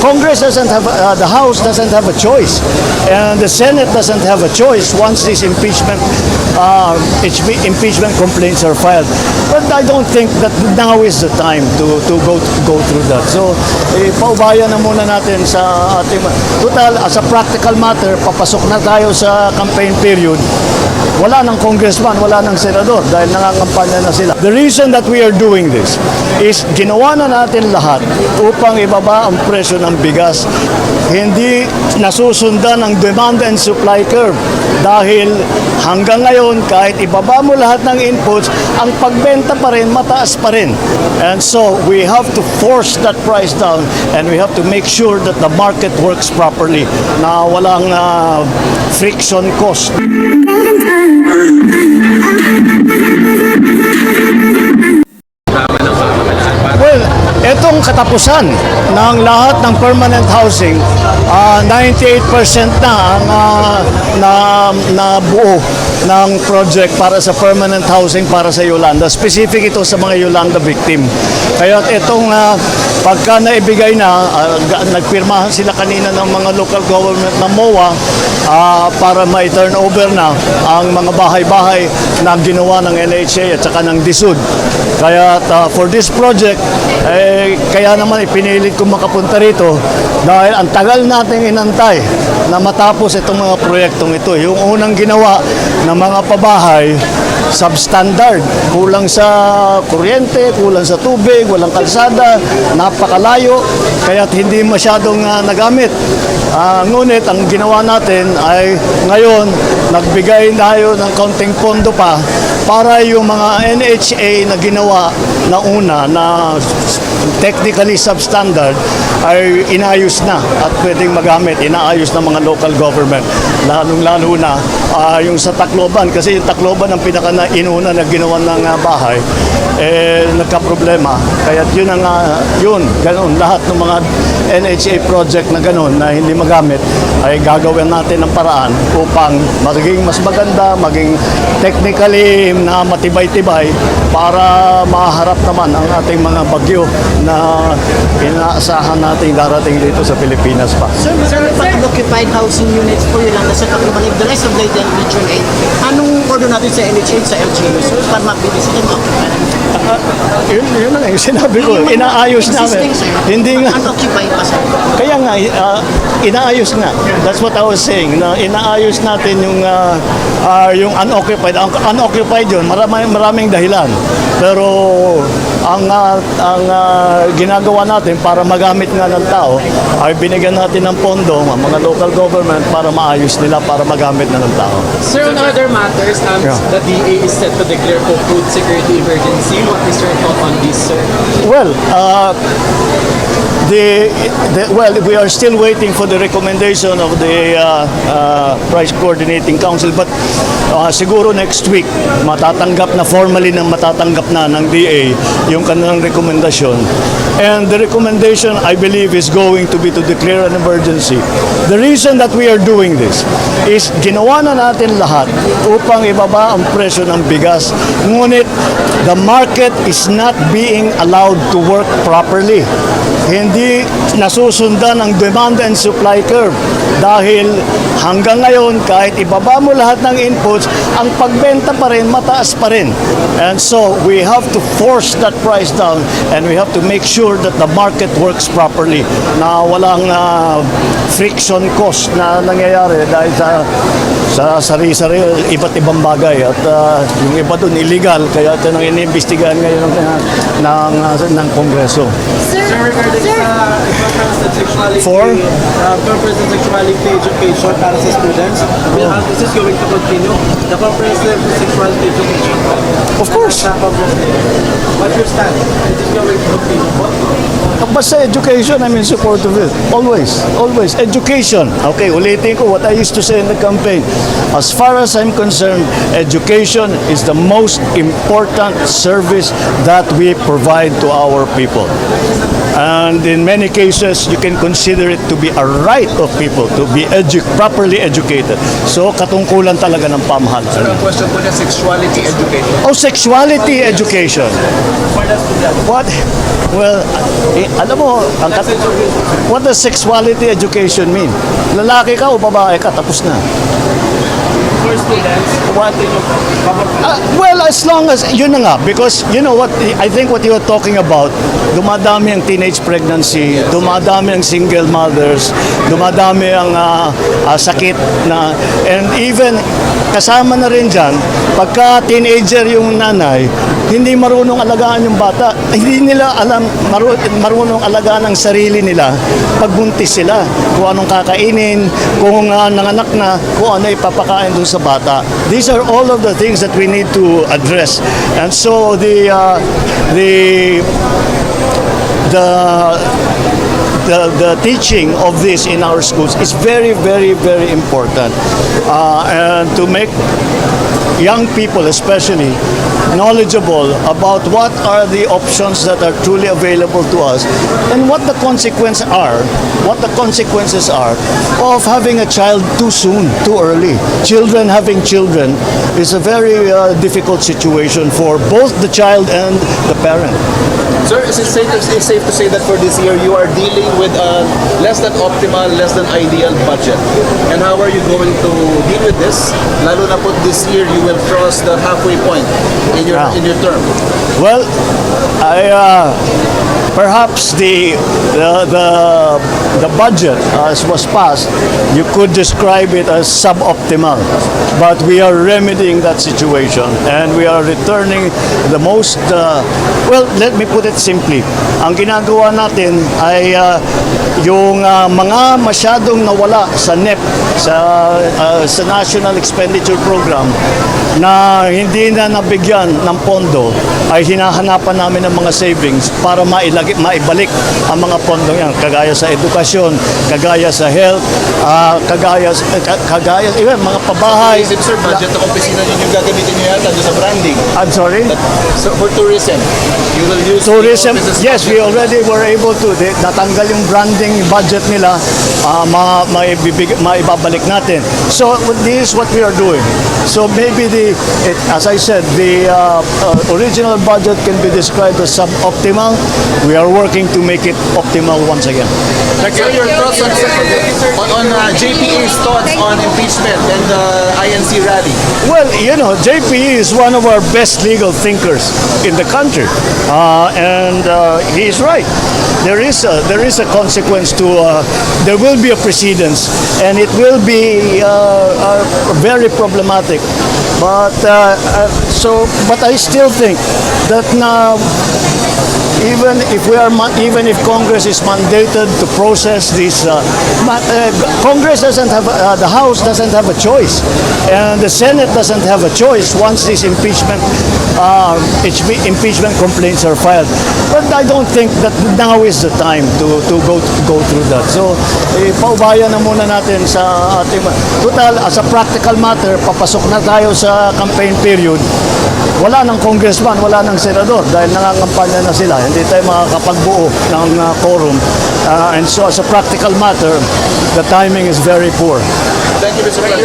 Congress doesn't have, the House doesn't have a choice, and the Senate doesn't have a choice once these impeachment complaints are filed. But I don't think that now is the time to go through that. So, paubayan na muna natin sa ating, total, as a practical matter, papasok na tayo sa campaign period. Wala ng congressman, wala ng senador dahil nangangampanya na sila. The reason that we are doing this is ginawa na natin lahat upang ibaba ang presyo ng bigas. Hindi nasusundan ang demand and supply curve dahil hanggang ngayon kahit ibaba mo lahat ng inputs, ang pagbenta pa rin, mataas pa rin. And so we have to force that price down and we have to make sure that the market works properly na walang friction cost. Well, itong katapusan ng lahat ng permanent housing, 98% na ang nabuo ng project para sa permanent housing para sa Yolanda. Specific ito sa mga Yolanda victim. Kaya itong pagka naibigay na, nagpirmahan sila kanina ng mga local government ng MOA para ma-turn over na ang mga bahay-bahay na ginawa ng NHA at saka ng DSUD. Kaya for this project, kaya naman ipinilit ko makapunta rito dahil ang tagal nating inantay na matapos itong mga proyektong ito. Yung unang ginawa ng mga pabahay, substandard, kulang sa kuryente, kulang sa tubig, walang kalsada, napakalayo, kaya't hindi masyadong nagamit. Ngunit ang ginawa natin ay ngayon nagbigay tayo ng kaunting pondo pa para yung mga NHA na ginawa na una na technically substandard ay inayos na at pwedeng magamit, inaayos ng mga local government. Lalong-lalo na yung sa Tacloban, kasi yung Tacloban ang pinaka-inuna na ginawa ng bahay, nagka-problema. Kaya yun, ganun, lahat ng mga NHA project na ganun na hindi magamit ay gagawin natin ng paraan upang maging mas maganda, maging technically na matibay-tibay para maharap naman ang ating mga bagyo na inaasahan natin darating dito sa Pilipinas pa. Sir, occupied housing units po yun lang nasa Tacloban, the rest of the Region 8. Anong order natin sa NHA sa LGU, sir, para mabilis sila ma-occupy? Yun na yung sinabi ko, inaayos namin. Hindi nga. Unoccupied pa, sir. Kaya nga, inaayos nga. That's what I was saying, na inaayos natin yung unoccupied. Ang unoccupied yun, maraming dahilan. Pero ang ginagawa natin para magamit nga ng tao ay binigyan natin ng pondo ang mga local government para maayos nila, para magamit na ng tao. Sir, on other matters, the DA is set to declare for food security emergency. What is your thought on this, sir? Well, we are still waiting for the recommendation of the Price Coordinating Council, but siguro next week formally matatanggap na ng DA yung kanilang rekomendasyon. And the recommendation, I believe, is going to be to declare an emergency. The reason that we are doing this is ginawa na natin lahat upang ibaba ang presyo ng bigas. Ngunit the market is not being allowed to work properly. Hindi nasusundan ang demand and supply curve dahil hanggang ngayon kahit ibaba mo lahat ng inputs, ang pagbenta pa rin, mataas pa rin. And so we have to force that price down and we have to make sure that the market works properly, na walang friction cost na nangyayari dahil sa sari-sari iba't ibang bagay at yung iba doon illegal, kaya ito nang iniimbestigahan ngayon ng Kongreso. Sir, regarding sa comprehensive sexuality education para sa students, this is going to continue. The comprehensive sexuality education. Of course. What's your stand? Is this going to continue? Basta education, I'm in support of it. Always. Always. Education. Okay, ulitin ko what I used to say in the campaign. As far as I'm concerned, education is the most important service that we provide to our people. And in many cases, you can consider it to be a right of people to be properly educated. So, katungkulan talaga ng pamahalaan. So, ang question po niya, sexuality education. Oh, sexuality education. What? Well, alam mo, what does sexuality education mean? Lalaki ka o babae ka, tapos na. For students, What? Well, as long as, yun na nga, because you know what, I think what you're talking about, dumadami ang teenage pregnancy, dumadami ang single mothers, dumadami ang sakit na, and even kasama na rin dyan, pagka teenager yung nanay, hindi marunong alagaan yung bata, hindi nila alam, marunong alagaan ang sarili nila, pagbuntis sila, kung anong kakainin, kung nanganak na, kung ano ipapakain doon sa bata. These are all of the things that we need to address. And so the teaching of this in our schools is very, very, very important. And to make young people especially knowledgeable about what are the options that are truly available to us and what the consequences are of having a child too soon, too early. Children having children is a very difficult situation for both the child and the parent. Sir, is it safe to say that for this year you are dealing with a less than optimal, less than ideal budget? And how are you going to deal with this? Lalo na po this year you will cross the halfway point in your term. Well, perhaps the budget as was passed, you could describe it as suboptimal, but we are remedying that situation and we are returning the most. Well, let me put it simply. Ang ginagawa natin ay yung mga masyadong nawala sa NEP, sa National Expenditure Program, na hindi na nabigyan ng pondo, ay hinahanapan namin ng mga savings para maibalik ang mga pondo yan, kagaya sa edukasyon, kagaya sa health, kagaya even mga pabahay. Is it, sir, budget na opisina ninyo gagamitin nyo yata doon sa branding? I'm sorry? So for tourism, you will use Tourism, the office's yes, we budget. already were able to. Natanggal yung branding budget nila, maibabalik natin. So this is what we are doing. So maybe as I said, the original budget can be described as suboptimal. We are working to make it optimal once again. Sir, your thoughts on JPA's thoughts on impeachment and the INC rally? Well, you know, JPE is one of our best legal thinkers in the country, and he is right. There is a consequence to. There will be a precedence, and it will be very problematic. But but I still think that now, even if Congress is mandated to process this, Congress doesn't have, the House doesn't have a choice, and the Senate doesn't have a choice once these impeachment complaints are filed. But I don't think that now is the time to go through that. So, paubayan na muna natin sa ating, total, as a practical matter, papasok na tayo sa campaign period. Wala ng congressman, wala ng senador dahil nangangampanya na sila. Hindi tayo makakapagbuo ng quorum. And so as a practical matter, the timing is very poor. Thank you, Mr. President.